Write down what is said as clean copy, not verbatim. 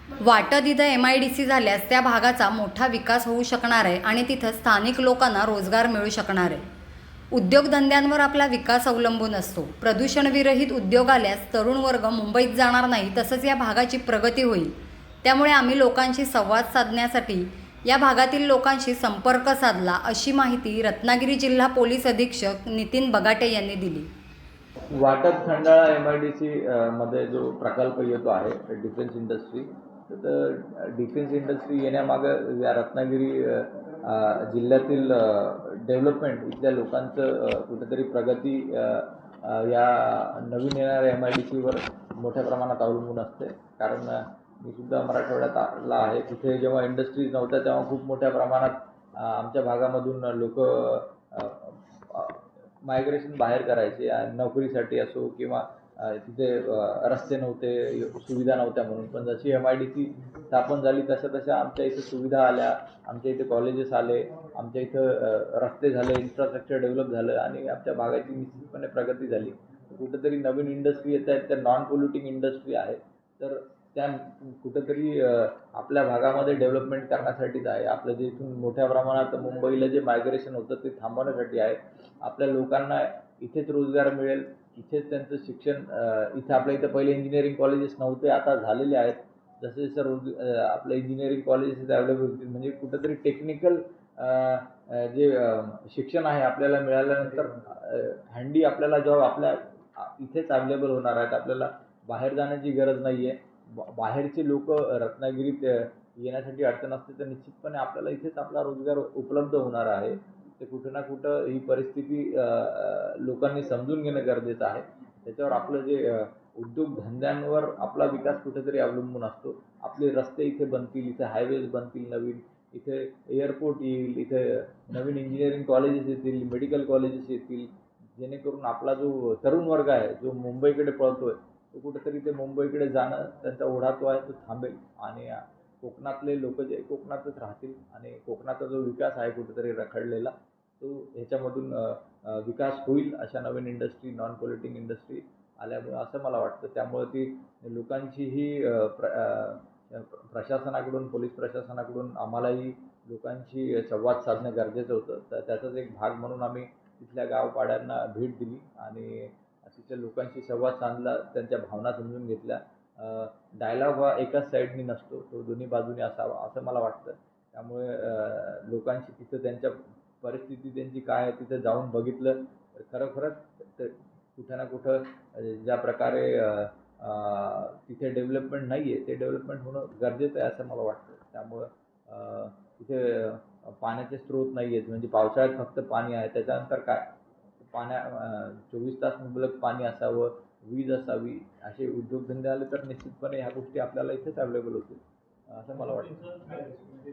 वाटद इथं MIDC झाल्यास त्या भागाचा मोठा विकास होऊ शकणार आहे आणि तिथं स्थानिक लोकांना रोजगार मिळू शकणार आहे। उद्योगधंद्यांवर आपला विकास अवलंबून असतो। प्रदूषणविरहित उद्योग आल्यास तरुण वर्ग मुंबईत जाणार नाही, तसंच या भागाची प्रगती होईल। त्यामुळे आम्ही लोकांशी संवाद साधण्यासाठी या भागातील लोकांशी संपर्क साधला, अशी माहिती रत्नागिरी जिल्हा पोलीस अधीक्षक नितीन बगाटे यांनी दिली। वाटद खंडाळा MIDC मध्ये जो प्रकल्प येतो आहे डिफेन्स इंडस्ट्री, तर डिफेन्स इंडस्ट्री येण्यामागं या रत्नागिरी जिल्ह्यातील डेव्हलपमेंट, इथल्या लोकांचं कुठेतरी प्रगती या नवीन येणाऱ्या MIDCवर मोठ्या प्रमाणात अवलंबून असते। कारण मी सुद्धा मराठवाड्यात आला आहे, तिथे जेव्हा इंडस्ट्रीज नव्हत्या तेव्हा खूप मोठ्या प्रमाणात आमच्या भागामधून लोक मायग्रेशन बाहेर करायचे आणि नोकरीसाठी असो किंवा तिथे रस्ते नव्हते, सुविधा नव्हत्या म्हणून। पण जशी MIDC स्थापन झाली तशा आमच्या इथे सुविधा आल्या, आमच्या इथे कॉलेजेस आले, आमच्या इथं रस्ते झाले, इन्फ्रास्ट्रक्चर डेव्हलप झालं आणि आमच्या भागाची निश्चितपणे प्रगती झाली। कुठेतरी नवीन इंडस्ट्री येत आहेत, त्या नॉन पोल्युटिंग इंडस्ट्री आहे, तर त्या कुठेतरी आपल्या भागामध्ये डेव्हलपमेंट करण्यासाठीच आहे। आपलं जे इथून मोठ्या प्रमाणात मुंबईला जे मायग्रेशन होतं ते थांबवण्यासाठी आहे। आपल्या लोकांना इथेच रोजगार मिळेल, इथेच त्यांचं शिक्षण, इथं आपल्या इथं पहिले इंजिनिअरिंग कॉलेजेस नव्हते, आता झालेले आहेत। जसे जसं आपलं इंजिनिअरिंग कॉलेजेस अवेलेबल होतील, म्हणजे कुठेतरी टेक्निकल जे शिक्षण आहे आपल्याला मिळाल्यानंतर हँडी आपल्याला जॉब आपल्या इथेच अवेलेबल होणार आहेत। आपल्याला बाहेर जाण्याची गरज नाही आहे। बाहेरचे लोक रत्नागिरीत येण्यासाठी अडचण असते, तर निश्चितपणे आपल्याला इथेच आपला रोजगार उपलब्ध होणार आहे। ते कुठं ना कुठं ही परिस्थिती लोकांनी समजून घेणं गरजेचं आहे। त्याच्यावर आपलं जे उद्योगधंद्यांवर आपला विकास कुठेतरी अवलंबून असतो। आपले रस्ते इथे बनतील, इथे हायवेज बनतील नवीन, इथे एअरपोर्ट येईल, इथे नवीन इंजिनिअरिंग कॉलेजेस येतील, मेडिकल कॉलेजेस येतील, जेणेकरून आपला जो तरुण वर्ग आहे जो मुंबईकडे पळतोय तो कुठेतरी ते मुंबईकडे जाणं, त्यांचा ओढा तो आहे तो थांबेल आणि कोकणातले लोक जे कोकणातच राहतील आणि कोकणाचा जो विकास आहे कुठेतरी रखडलेला तो ह्याच्यामधून विकास होईल। अशा नवीन इंडस्ट्री, नॉन पोल्युटिंग इंडस्ट्री आल्यामुळे असं मला वाटतं। त्यामुळे ती लोकांचीही प्रशासनाकडून, पोलीस प्रशासनाकडून आम्हालाही लोकांशी संवाद साधणं गरजेचं होतं। तर त्याचाच एक भाग म्हणून आम्ही तिथल्या गावपाड्यांना भेट दिली आणि तिथल्या लोकांशी संवाद साधला, त्यांच्या भावना समजून घेतल्या। डायलॉग हा एकाच साईडनी नसतो, तो दोन्ही बाजूनी असावा असं मला वाटतं। त्यामुळे लोकांशी तिथं त्यांच्या परिस्थिती त्यांची काय आहे तिथं जाऊन बघितलं तर खरोखरच कुठं ना कुठं ज्या प्रकारे तिथे डेव्हलपमेंट नाही आहे ते डेव्हलपमेंट होणं गरजेचं आहे असं मला वाटतं। त्यामुळं तिथे पाण्याचे स्रोत नाही आहेत, म्हणजे पावसाळ्यात फक्त पाणी आहे, त्याच्यानंतर काय 24 तास मुबलक पाणी असावं, वीज असावी, असे उद्योगधंदे आले तर निश्चितपणे ह्या गोष्टी आपल्याला इथेच अवेलेबल होतील असं मला वाटतं।